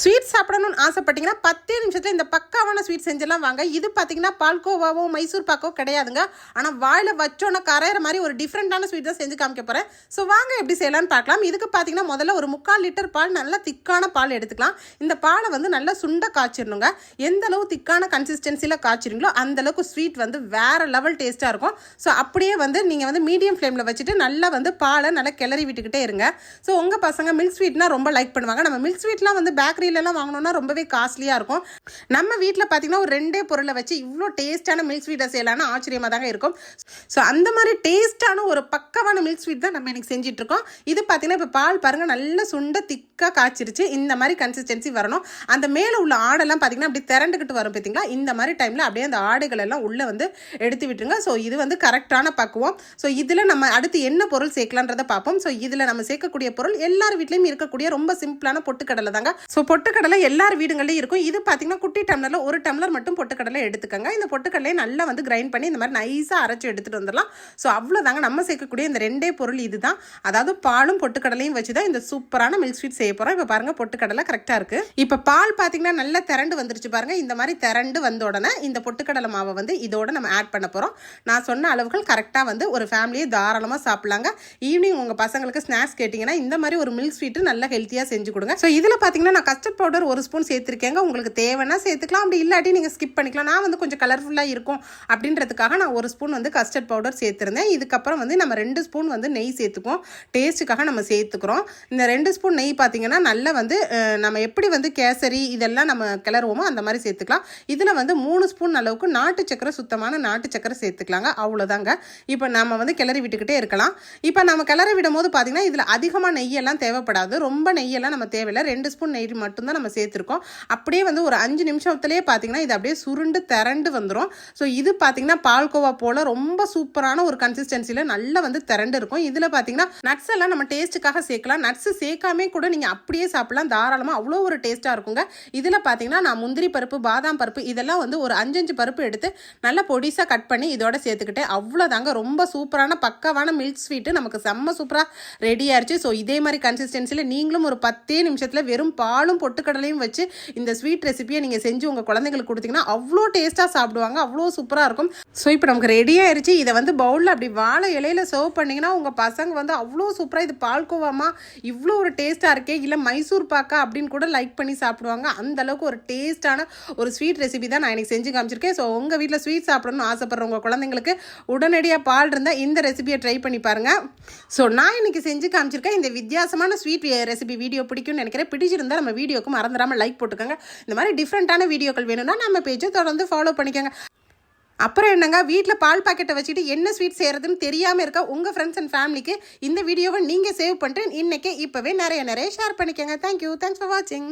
Sweet சாப்பிடணும்னு ஆசைப்பட்டீங்கன்னா 10 நிமிஷத்தில் இந்த பக்காவான ஸ்வீட் செஞ்செல்லாம் வாங்க. இது பார்த்தீங்கன்னா பால்கோவாவோ மைசூர் பாக்கோ கிடையாதுங்க. ஆனால் வாயில் வச்சோன்னா கரையிற மாதிரி ஒரு டிஃப்ரெண்ட்டான ஸ்வீட் தான் செஞ்சு காமிக்க போகிறேன். ஸோ வாங்க எப்படி செய்யலான்னு பார்க்கலாம். இதுக்கு பார்த்தீங்கன்னா முதல்ல ஒரு 3/4 லிட்டர் பால், நல்லா திக்கான பால் எடுத்துக்கலாம். இந்த பாலை வந்து நல்லா சுண்ட காய்ச்சிடணுங்க. எந்த அளவு திக்கான கன்சிஸ்டன்சியில் காய்ச்சிருங்களோ அந்தளவுக்கு ஸ்வீட் வந்து வேறு லெவல் டேஸ்ட்டாக இருக்கும். ஸோ அப்படியே வந்து நீங்கள் வந்து மீடியம் ஃப்ளேமில் வச்சுட்டு நல்லா வந்து பாலை நல்லா கிளறி விட்டுக்கிட்டே இருங்க. ஸோ உங்கள் பசங்க மில்க் ஸ்வீட்னா ரொம்ப லைக் பண்ணுவாங்க. நம்ம மில்க் ஸ்வீட்லாம் வந்து பேக்கரியிலலாம் வாங்கினோன்னா ரொம்பவே காஸ்ட்லியாக இருக்கும். நம்ம வீட்டில் பார்த்தீங்கன்னா ஒரு 2 பொருளை வச்சு இவ்வளோ டேஸ்ட்டான மில்க் ஸ்வீட்டை செய்யலான்னு ஆச்சரியமாக தாங்க இருக்கும். ஸோ அந்த மாதிரி டேஸ்ட்டான ஒரு பக்கவான மில்க் ஸ்வீட் தான் நம்ம எனக்கு செஞ்சிட்ருக்கோம். இது பார்த்தீங்கன்னா இப்போ பால் பாருங்கள் நல்லா சுண்ட திக்காக காய்ச்சிருச்சு. இந்த மாதிரி கன்சிஸ்டன்சி வரணும். அந்த மேலே உள்ள ஆடெல்லாம் பார்த்தீங்கன்னா அப்படி திரண்டுக்கிட்டு வரும் பார்த்தீங்களா. இந்த மாதிரி டைமில் அப்படியே அந்த ஆடைகள் எல்லாம் உள்ளே வந்து எடுத்து விட்டுருங்க. ஸோ இது வந்து கரெக்டான பக்குவம். ஸோ இதில் நம்ம அடுத்து என்ன பொருள் சேர்க்கலான்றதை பார்ப்போம். ஸோ இதில் நம்ம சேர்க்கக்கூடிய பொருள் எல்லார் வீட்லேயும் இருக்கக்கூடிய ரொம்ப சிம்பிளான பொட்டுக்கடலை தாங்க. ஸோ பொட்டுக்கடலை எல்லார் வீடுகள்லையும் இருக்கும். இது பார்த்தீங்கன்னா குட்டி டம்ளரில் 1 டம்ளர் மட்டும் பொட்டுக்கடலை எடுத்துக்கங்க. இந்த பொட்டுக்கடலையை நல்லா வந்து கிரைண்ட் பண்ணி இந்த மாதிரி நைஸாக அரைச்சி எடுத்துகிட்டு வந்துடலாம். ஸோ அவ்வளோதாங்க நம்ம சேர்க்கக்கூடிய இந்த 2 பொருள் இது தான். அதாவது பாலும் பொட்டுக்கடலையும் வச்சு தான் இந்த சூப்பரான மில்க் ஸ்வீட் செய்ய போகிறோம். இப்போ பாருங்கள் பொட்டுக்கடலை கரெக்டாக இருக்குது. இப்போ பால் பார்த்தீங்கன்னா நல்லா திரண்டு வந்துருச்சு பாருங்கள். இந்த மாதிரி திரண்டு வந்த உடனே இந்த பொட்டுக்கடலை மாவை வந்து இதோட நம்ம ஆட் பண்ண போகிறோம். நான் சொன்ன அளவுகள் கரெக்டாக வந்து ஒரு ஃபேமிலியை தாராளமாக சாப்பிட்லாங்க. ஈவினிங் உங்கள் பசங்களுக்கு ஸ்நாக்ஸ் கேட்டிங்கன்னா இந்த மாதிரி ஒரு மில்க் ஸ்வீட்டு நல்லா ஹெல்த்தியாக செஞ்சு கொடுங்க. ஸோ இதில் பார்த்தீங்கன்னா நான் கஸ்டர்ட் பவுடர் 1 ஸ்பூன் சேர்த்துருக்கேங்க. உங்களுக்கு தேவைன்னா சேர்த்துக்கலாம், அப்படி இல்லாட்டி நீங்கள் ஸ்கிப் பண்ணிக்கலாம். நான் வந்து கொஞ்சம் கலர்ஃபுல்லாக இருக்கும் அப்படின்றதுக்காக நான் 1 ஸ்பூன் வந்து கஸ்டர்ட் பவுடர் சேர்த்துருந்தேன். இதுக்கப்புறம் வந்து நம்ம 2 ஸ்பூன் வந்து நெய் சேர்த்துக்குவோம். டேஸ்ட்டுக்காக நம்ம சேர்த்துக்கிறோம். இந்த 2 ஸ்பூன் நெய் பார்த்தீங்கன்னா நல்லா வந்து நம்ம எப்படி வந்து கேசரி இதெல்லாம் நம்ம கிளறுவோமோ அந்த மாதிரி சேர்த்துக்கலாம். இதில் வந்து 3 ஸ்பூன் அளவுக்கு நாட்டு சக்கரை, சுத்தமான நாட்டு சக்கரை சேர்த்துக்கலாங்க. அவ்வளோதாங்க. இப்போ நம்ம வந்து கிளறி விட்டுக்கிட்டே இருக்கலாம். இப்போ நம்ம கிளறி விடும் போது பார்த்தீங்கன்னா இதில் அதிகமாக நெய்யெல்லாம் தேவைப்படாது. ரொம்ப நெய்யெல்லாம் நம்ம தேவையில்லை. 2 ஸ்பூன் நெய் மட்டும்தான் நம்ம சேர்த்துருக்கோம். அப்படியே வந்து ஒரு 5 நிமிஷத்துலேயே பார்த்தீங்கன்னா இது அப்படியே சுருண்டு திரண்டு வந்துடும். ஸோ இது பார்த்தீங்கன்னா பால்கோவா போல் ரொம்ப சூப்பரான ஒரு கன்சிஸ்டன்சியில் நல்லா வந்து திரண்டு இருக்கும். இதில் பார்த்தீங்கன்னா நட்ஸ் எல்லாம் நம்ம டேஸ்ட்டுக்காக சேர்க்கலாம். நட்ஸ் சேர்க்காமே கூட நீங்கள் அப்படியே சாப்பிடலாம் தாராளமாக. அவ்வளோ ஒரு டேஸ்ட்டாக இருக்குங்க. இதில் பார்த்தீங்கன்னா நான் முந்திரி பருப்பு, பாதாம் பருப்பு இதெல்லாம் வந்து ஒரு 5 பருப்பு எடுத்து நல்லா பொடிசாக கட் பண்ணி இதோட சேர்த்துக்கிட்டேன். அவ்வளோதாங்க. ரொம்ப சூப்பரான பக்காவான மில்க் ஸ்வீட்டு நமக்கு செம்ம சூப்பராக ரெடி ஆயிடுச்சு. ஸோ இதே மாதிரி கன்சிஸ்டன்சியில் நீங்களும் ஒரு 10 நிமிஷத்தில் வெறும் பாலும் பொட்டுக்கடலையும் வச்சு இந்த ஸ்வீட் ரெசிபியை நீங்கள் செஞ்சு உங்கள் குழந்தைங்களுக்கு கொடுத்தீங்கன்னா அவ்வளோ டேஸ்ட்டாக சாப்பிடுவாங்க. அவ்வளோ சூப்பராக இருக்கும். ஸோ இப்போ நமக்கு ரெடி ஆயிடுச்சு. இதை வந்து பவுலில் அப்படி வாழை இலையில சர்வ் பண்ணிங்கன்னா உங்கள் பசங்க வந்து அவ்வளோ சூப்பராக இது பால்கோவாமா இவ்வளோ ஒரு டேஸ்ட்டாக இருக்கே, இல்லை மைசூர் பாக்கா அப்படின்னு கூட லைக் பண்ணி சாப்பிடுவாங்க. அந்த அளவுக்கு ஒரு டேஸ்ட்டான ஒரு ஸ்வீட் ரெசிபி தான் நான் எனக்கு செஞ்சு காமிச்சிருக்கேன். ஸோ உங்கள் வீட்டில் ஸ்வீட் சாப்பிடணும்னு ஆசைப்படுற உங்கள் குழந்தைங்களுக்கு உடனடியாக பால் இருந்தால் இந்த ரெசிபியை ட்ரை பண்ணி பாருங்கள். ஸோ நான் இன்னைக்கு செஞ்சு காமிச்சிருக்கேன். இந்த வித்தியாசமான ஸ்வீட் ரெசிபி வீடியோ பிடிக்கும்னு நினைக்கிறேன். பிடிச்சிருந்தா நம்ம வீடியோக்கு மறந்துடாமல் லைக் போட்டுக்கோங்க. இந்த மாதிரி டிஃப்ரெண்ட்டான வீடியோக்கள் வேணும்னா நம்ம பேஜை தொடர்ந்து ஃபாலோ பண்ணிக்கோங்க. அப்புறம் என்னங்க, வீட்டில் பால் பாக்கெட்டை வச்சுட்டு என்ன ஸ்வீட் செய்கிறதுன்னு தெரியாமல் இருக்க உங்கள் ஃப்ரெண்ட்ஸ் அண்ட் ஃபேமிலிக்கு இந்த வீடியோவை நீங்கள் சேவ் பண்ணிட்டு இன்றைக்கே இப்போவே நிறைய ஷேர் பண்ணிக்கோங்க. தேங்க்யூ. தேங்க்ஸ் ஃபார் வாட்சிங்.